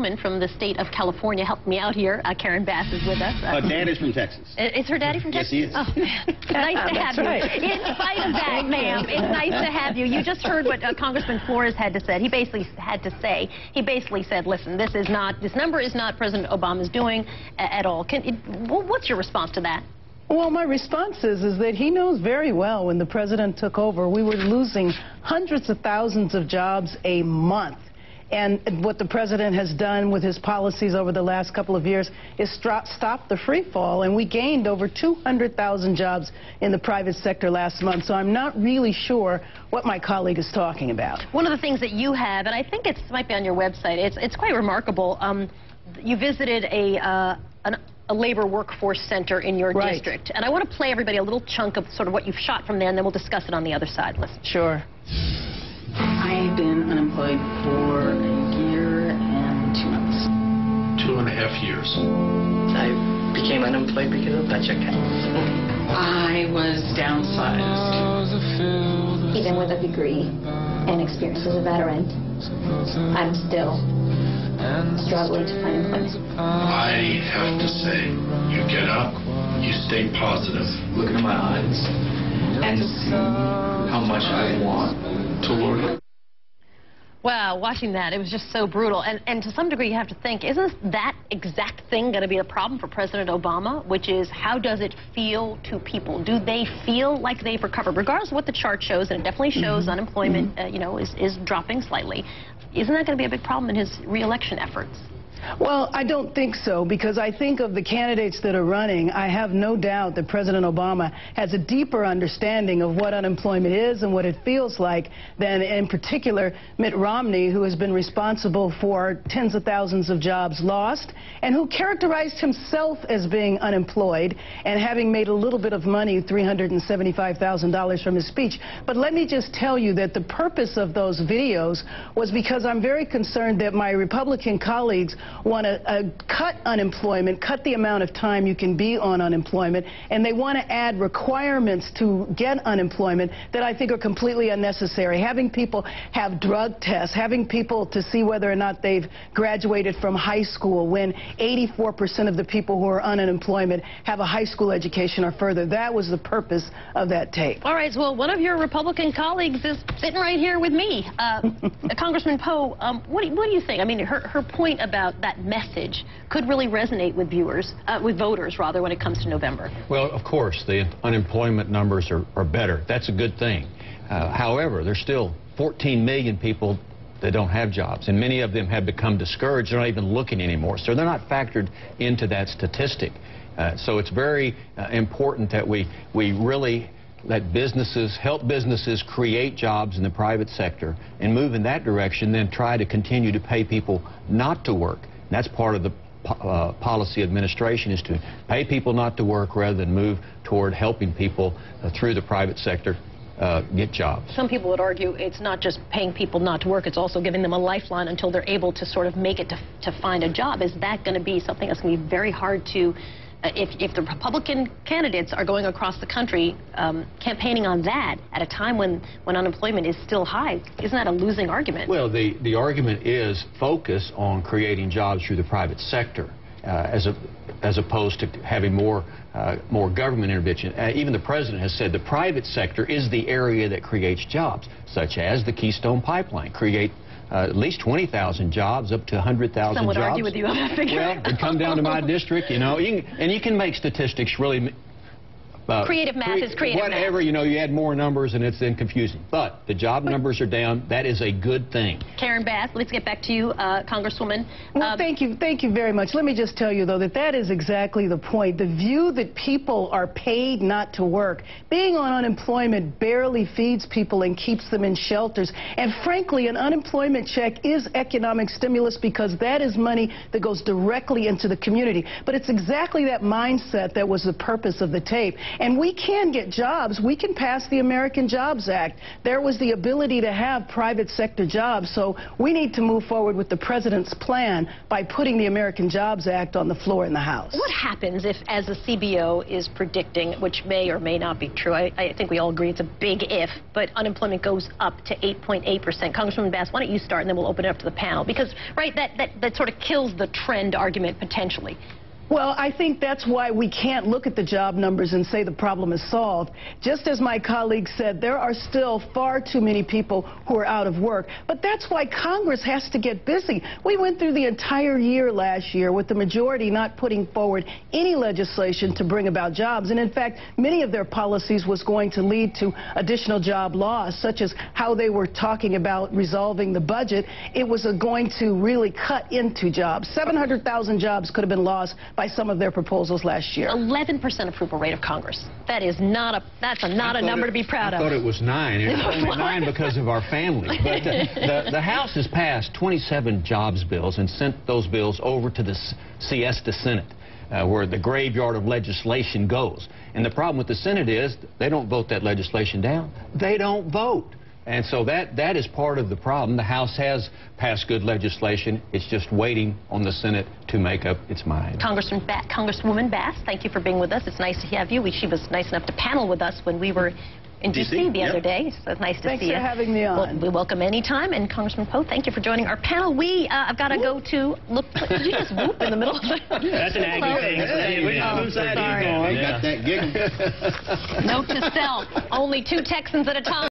Congresswoman from the state of California helped me out here. Karen Bass is with us. Dad is from Texas. Is her daddy from Texas? Yes, he is. Oh, man. Nice to have you. Right. In spite of that, ma'am, it's nice to have you. You just heard what Congressman Flores had to say. He basically said, listen, this number is not President Obama's doing at all. What's your response to that? Well, my response is that he knows very well when the president took over, we were losing hundreds of thousands of jobs a month. And what the president has done with his policies over the last couple of years is stop the free fall. And we gained over 200,000 jobs in the private sector last month. So I'm not really sure what my colleague is talking about. One of the things that you have, and I think it might be on your website, it's quite remarkable. You visited a labor workforce center in your district. And I want to play everybody a little chunk of sort of what you've shot from there, and then we'll discuss it on the other side. Listen. Sure. I've been unemployed for a year and 2 months. 2.5 years. I became unemployed because of Dutch accounts. I was downsized. Even with a degree and experience as a veteran, I'm still struggling to find employment. I have to say, you get up, you stay positive. Look into my eyes and see how much I want to work. Wow, watching that, it was just so brutal. And to some degree, you have to think, isn't that exact thing going to be a problem for President Obama, which is how does it feel to people? Do they feel like they've recovered? Regardless of what the chart shows, and it definitely shows unemployment, is dropping slightly. Isn't that going to be a big problem in his re-election efforts? Well, I don't think so, because I think of the candidates that are running, I have no doubt that President Obama has a deeper understanding of what unemployment is and what it feels like than, in particular, Mitt Romney, who has been responsible for tens of thousands of jobs lost and who characterized himself as being unemployed and having made a little bit of money, $375,000 from his speech. But let me just tell you that the purpose of those videos was because I'm very concerned that my Republican colleagues want to cut unemployment, cut the amount of time you can be on unemployment, and they want to add requirements to get unemployment that I think are completely unnecessary. Having people have drug tests, having people to see whether or not they've graduated from high school when 84% of the people who are on unemployment have a high school education or further. That was the purpose of that tape. All right, well, one of your Republican colleagues is sitting right here with me. Congressman Poe, what do you think? I mean, her point about that message could really resonate with voters, rather, when it comes to November. Well, of course, the unemployment numbers are better. That's a good thing. However, there's still 14 million people that don't have jobs, and many of them have become discouraged. They're not even looking anymore, so they're not factored into that statistic. So it's very important that we really let help businesses create jobs in the private sector and move in that direction, then try to continue to pay people not to work. And that's part of the policy administration, is to pay people not to work rather than move toward helping people through the private sector get jobs. Some people would argue it's not just paying people not to work, it's also giving them a lifeline until they're able to sort of make it to find a job. Is that going to be something that's going to be very hard to, if the Republican candidates are going across the country campaigning on that at a time when unemployment is still high, isn't that a losing argument? Well, the argument is focus on creating jobs through the private sector as opposed to having more government intervention. Even the president has said the private sector is the area that creates jobs, such as the Keystone Pipeline, create at least 20,000 jobs, up to 100,000 jobs. Some would argue with you on that figure. Well, it'd come down to my district, and you can make statistics really... creative math is creative whatever, math. You add more numbers and it's then confusing. But the job numbers are down. That is a good thing. Karen Bass, let's get back to you, Congresswoman. Well, thank you very much. Let me just tell you, though, that is exactly the point. The view that people are paid not to work. Being on unemployment barely feeds people and keeps them in shelters. And frankly, an unemployment check is economic stimulus because that is money that goes directly into the community. But it's exactly that mindset that was the purpose of the tape. And we can get jobs. We can pass the American Jobs Act. There was the ability to have private sector jobs. So we need to move forward with the president's plan by putting the American Jobs Act on the floor in the House. What happens if, as the CBO is predicting, which may or may not be true, I think we all agree it's a big if, but unemployment goes up to 8.8%. Congresswoman Bass, why don't you start, and then we'll open it up to the panel? Because, right, that sort of kills the trend argument potentially. Well, I think that's why we can't look at the job numbers and say the problem is solved. Just as my colleague said, there are still far too many people who are out of work. But that's why Congress has to get busy. We went through the entire year last year with the majority not putting forward any legislation to bring about jobs. And in fact, many of their policies was going to lead to additional job loss, such as how they were talking about resolving the budget. It was going to really cut into jobs. 700,000 jobs could have been lost by some of their proposals last year. 11% approval rate of Congress. That is not a number to be proud of. I thought it was 9. It was only 9 because of our family. But the House has passed 27 jobs bills and sent those bills over to the Siesta Senate, where the graveyard of legislation goes. And the problem with the Senate is they don't vote that legislation down. They don't vote. And so that is part of the problem. The House has passed good legislation. It's just waiting on the Senate to make up its mind. Congresswoman Bass, thank you for being with us. It's nice to have you. She was nice enough to panel with us when we were in D.C. the other day, so it's nice to see you. Thanks for having me on. Well, we welcome any time, and Congressman Poe, thank you for joining our panel. I've got to go to look. Did you just whoop in the middle of it? That's an Aggie thing. Sorry. Got that gig. Note to self: only 2 Texans at a time.